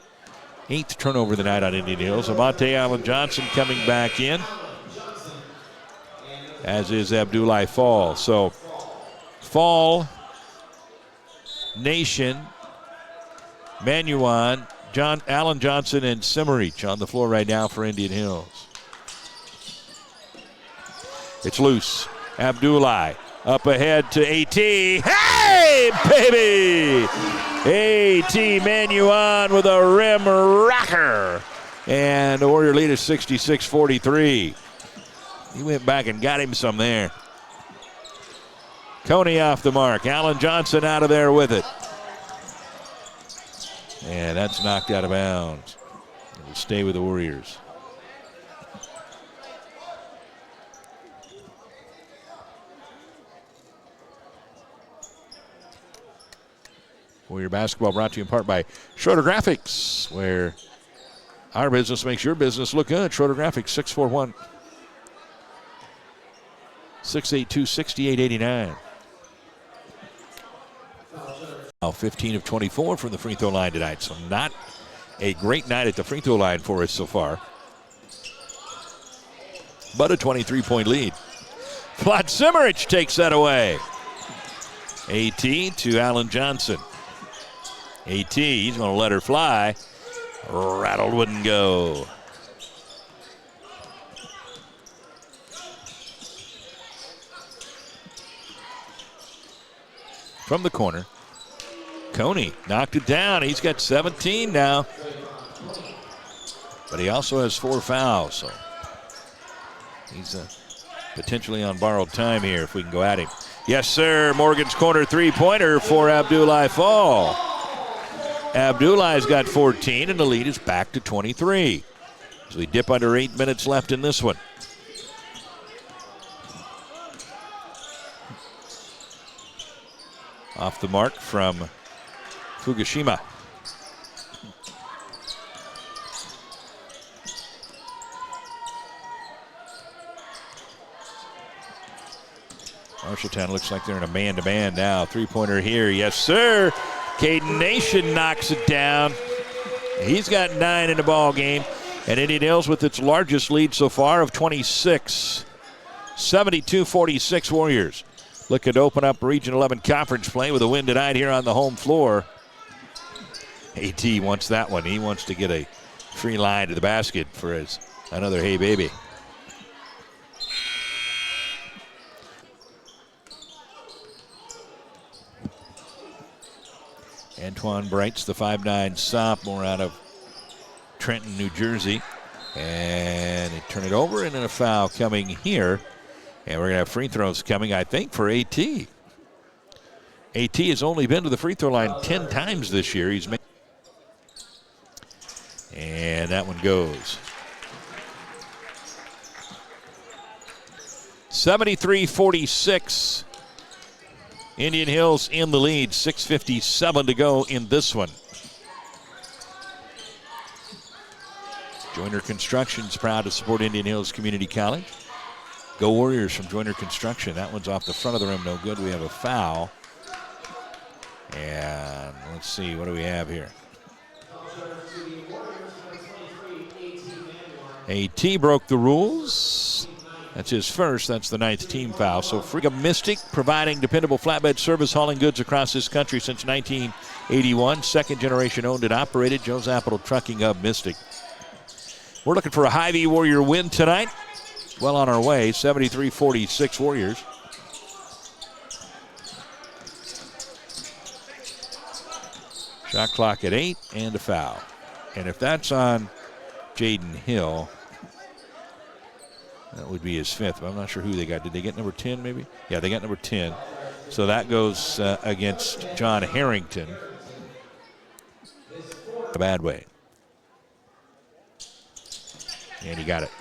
8th turnover of the night on Indian Hills. Amante Allen Johnson coming back in, as is Abdullah Fall. So Fall, Nation, Manuan, Allen Johnson, and Simmerich on the floor right now for Indian Hills. It's loose. Abdullah up ahead to AT. Hey, baby! AT Manuan with a rim rocker. And the Warrior lead is 66-43. He went back and got him some there. Coney off the mark. Allen Johnson out of there with it. And that's knocked out of bounds. It'll stay with the Warriors. Warrior basketball brought to you in part by Schroeder Graphics, where our business makes your business look good. Schroeder Graphics, 641-682-6889. Now 15 of 24 from the free throw line tonight, so not a great night at the free throw line for us so far, but a 23-point lead. Vlad Simmerich takes that away. AT to Allen Johnson. AT, he's going to let her fly. Rattled, wouldn't go. From the corner, Coney knocked it down. He's got 17 now. But he also has 4 fouls, so he's potentially on borrowed time here if we can go at him. Yes, sir. Morgan's corner three-pointer for Abdullah Fall. Abdullah's got 14, and the lead is back to 23. So we dip under 8 minutes left in this one. Off the mark from Fukushima. Marshalltown looks like they're in a man-to-man now. Three-pointer here. Yes, sir. Caden Nation knocks it down. He's got 9 in the ball game. And Indian Hills with its largest lead so far of 26. 72-46 Warriors. Looking to open up Region 11 conference play with a win tonight here on the home floor. AT wants that one. He wants to get a free line to the basket for his another hey baby. Antoine Brights, the 5'9" sophomore out of Trenton, New Jersey. And they turn it over, and then a foul coming here. And we're going to have free throws coming, I think, for AT. AT has only been to the free throw line 10 times this year. He's made. And that one goes. 73-46. Indian Hills in the lead. 6:57 to go in this one. Joyner Construction's proud to support Indian Hills Community College. Go Warriors from Joyner Construction. That one's off the front of the rim, no good. We have a foul. And let's see, what do we have here? AT broke the rules. That's his first. That's the 9th team foul. So Frigga Mystic providing dependable flatbed service hauling goods across this country since 1981. Second generation owned and operated. Joe's Apple Trucking Hub Mystic. We're looking for a Hy-Vee Warrior win tonight. Well on our way. 73-46 Warriors. Shot clock at 8 and a foul. And if that's on Jaden Hill, that would be his 5th, but I'm not sure who they got. Did they get number 10 maybe? Yeah, they got number 10. So that goes against John Harrington. A bad way. And he got it.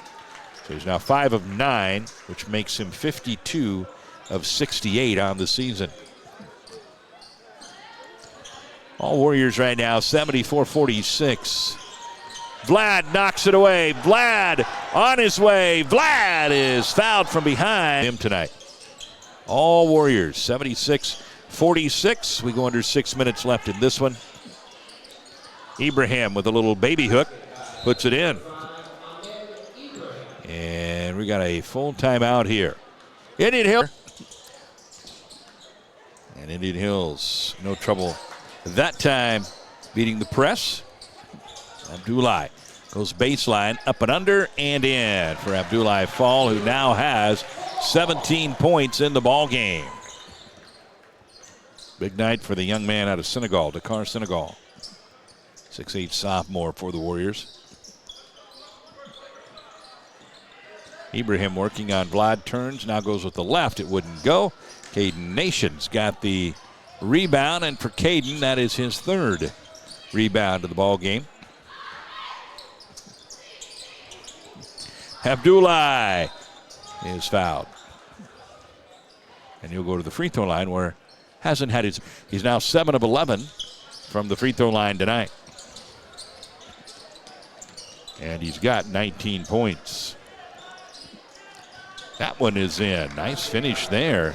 So he's now 5 of 9, which makes him 52 of 68 on the season. All Warriors right now, 74-46. Vlad knocks it away. Vlad on his way. Vlad is fouled from behind him tonight. All Warriors, 76-46. We go under 6 minutes left in this one. Ibrahim with a little baby hook puts it in. And we got a full timeout here. Indian Hills. And Indian Hills, no trouble that time beating the press. Abdullah goes baseline, up and under, and in for Abdullah Fall, who now has 17 points in the ball game. Big night for the young man out of Senegal, Dakar, Senegal. 6'8" sophomore for the Warriors. Ibrahim working on Vlad, turns, now goes with the left. It wouldn't go. Caden Nation's got the rebound, and for Caden, that is his 3rd rebound of the ball game. Abdullah is fouled. And he'll go to the free throw line where hasn't had his. He's now 7 of 11 from the free throw line tonight. And he's got 19 points. That one is in. Nice finish there.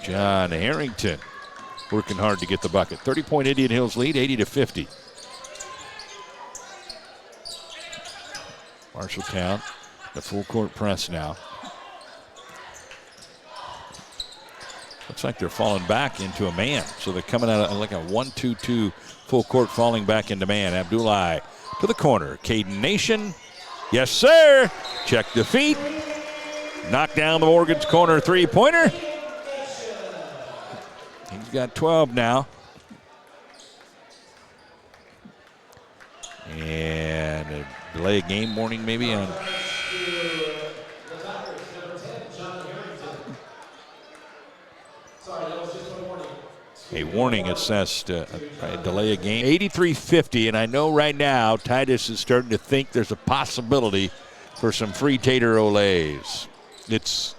John Harrington working hard to get the bucket. 30-point Indian Hills lead, 80-50. Marshalltown, the full court press now. Looks like they're falling back into a man. So they're coming out of like a 1-2-2 full court, falling back into man. Abdullah to the corner. Caden Nation. Yes, sir. Check the feet. Knock down the Morgan's corner three-pointer. He's got 12 now. And a delay of game warning maybe on. A warning assessed, a delay of game. 83-50, and I know right now Titus is starting to think there's a possibility for some free tater olays. It's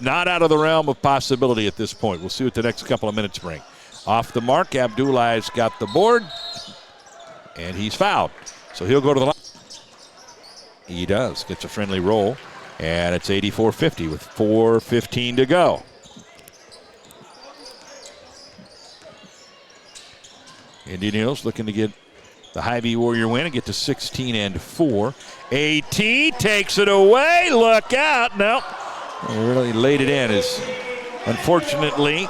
not out of the realm of possibility at this point. We'll see what the next couple of minutes bring. Off the mark, Abdullah's got the board, and he's fouled. So he'll go to the line. He does. Gets a friendly roll. And it's 84-50 with 4:15 to go. Indian Hills looking to get the Hy-Vee Warrior win and get to 16-4. AT takes it away. Look out. No. They really laid it in. Unfortunately,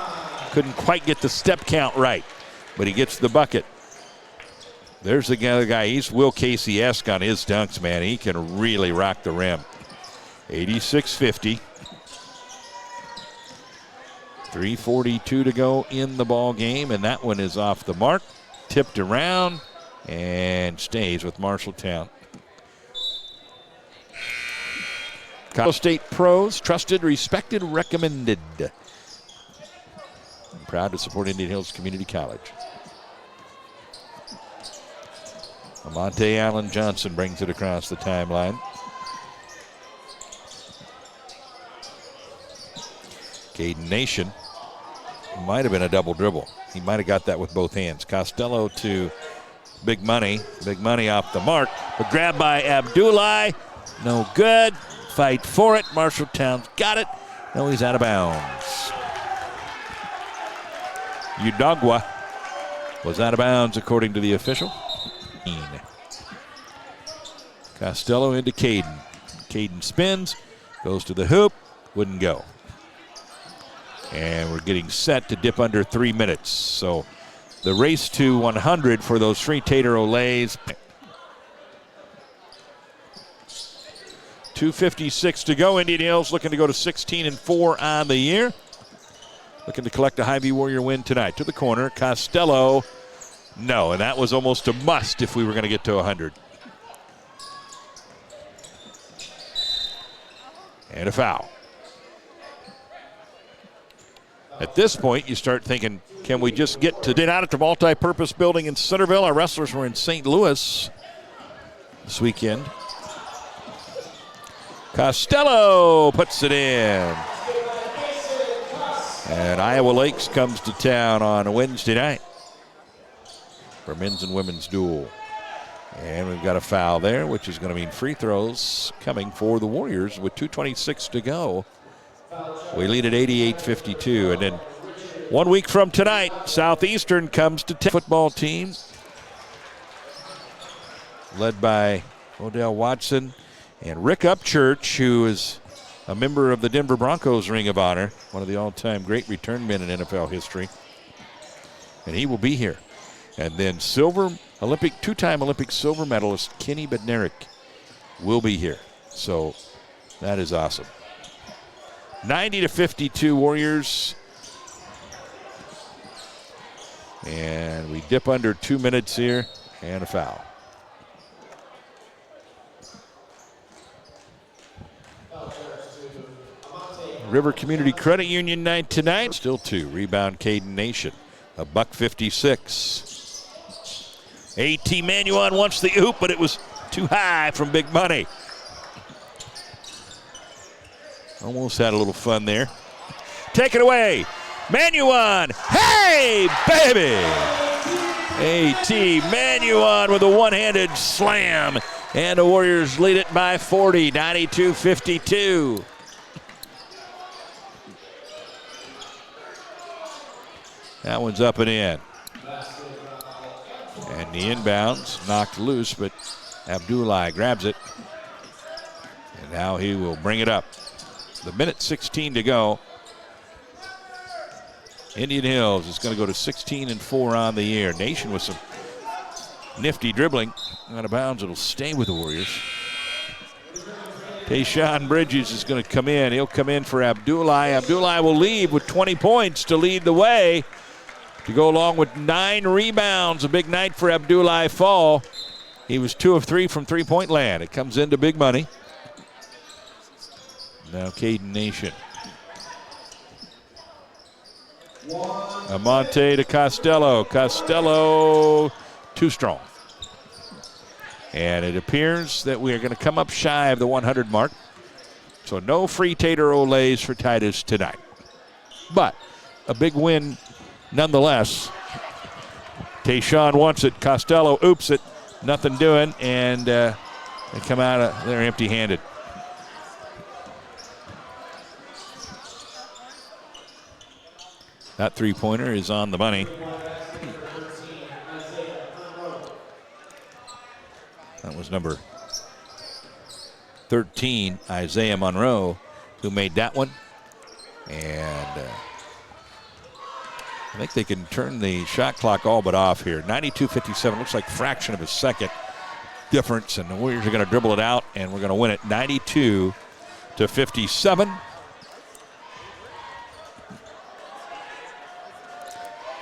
couldn't quite get the step count right. But he gets the bucket. There's the other guy. He's Will Casey-esque on his dunks, man. He can really rock the rim. 86-50. 3:42 to go in the ball game, and that one is off the mark. Tipped around and stays with Marshalltown. Colorado State pros, trusted, respected, recommended. I'm proud to support Indian Hills Community College. Amonte Allen Johnson brings it across the timeline. Caden Nation might have been a double dribble. He might have got that with both hands. Costello to Big Money. Big Money off the mark. But grabbed by Abdullah. No good. Fight for it. Marshalltown's got it. No, he's out of bounds. Udagwa was out of bounds according to the official. Costello into Caden. Caden spins. Goes to the hoop. Wouldn't go. And we're getting set to dip under 3 minutes. So the race to 100 for those three Tater Olays. 2:56 to go. Indian Hills looking to go to 16-4 on the year. Looking to collect a Hy-Vee Warrior win tonight. To the corner. Costello. No, and that was almost a must if we were going to get to 100. And a foul. At this point, you start thinking, can we just get to out at the multi-purpose building in Centerville? Our wrestlers were in St. Louis this weekend. Costello puts it in. And Iowa Lakes comes to town on a Wednesday night for men's and women's duel. And we've got a foul there, which is going to mean free throws coming for the Warriors with 2:26 to go. We lead at 88-52. And then 1 week from tonight, Southeastern comes to football team led by Odell Watson and Rick Upchurch, who is a member of the Denver Broncos Ring of Honor, one of the all-time great return men in NFL history. And he will be here. And then two-time Olympic silver medalist Kenny Bednarik will be here. So that is awesome. 90-52 Warriors. And we dip under 2 minutes here and a foul. River Community Credit Union night tonight. Still 2. Rebound Caden Nation. $156. A.T. Manuon wants the oop, but it was too high from Big Money. Almost had a little fun there. Take it away. Manuon. Hey, baby. A.T. Manuon with a one-handed slam. And the Warriors lead it by 40, 92-52. That one's up and in. And the inbounds knocked loose, but Abdullah grabs it. And now he will bring it up. The minute 16 to go. Indian Hills is going to go to 16-4 on the year. Nation with some nifty dribbling. Out of bounds, it'll stay with the Warriors. Tayshawn Bridges is going to come in. He'll come in for Abdullah. Abdullah will leave with 20 points to lead the way. To go along with 9 rebounds. A big night for Abdullah Fall. He was 2 of 3 from three-point land. It comes into Big Money. Now Caden Nation. Amonte to Costello. Costello too strong. And it appears that we are going to come up shy of the 100 mark. So no free Tater Olays for Titus tonight. But a big win nonetheless. Tayshawn wants it. Costello oops it. Nothing doing. And they come out of there empty-handed. That three-pointer is on the money. That was number 13, Isaiah Monroe, who made that one. And I think they can turn the shot clock all but off here. 92-57, looks like fraction of a second difference, and the Warriors are going to dribble it out, and we're going to win it 92-57.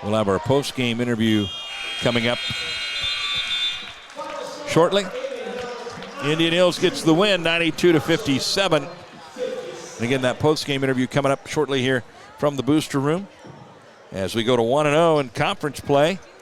We'll have our post-game interview coming up shortly. Indian Hills gets the win, 92-57. And again, that post-game interview coming up shortly here from the Booster Room as we go to 1-0 in conference play.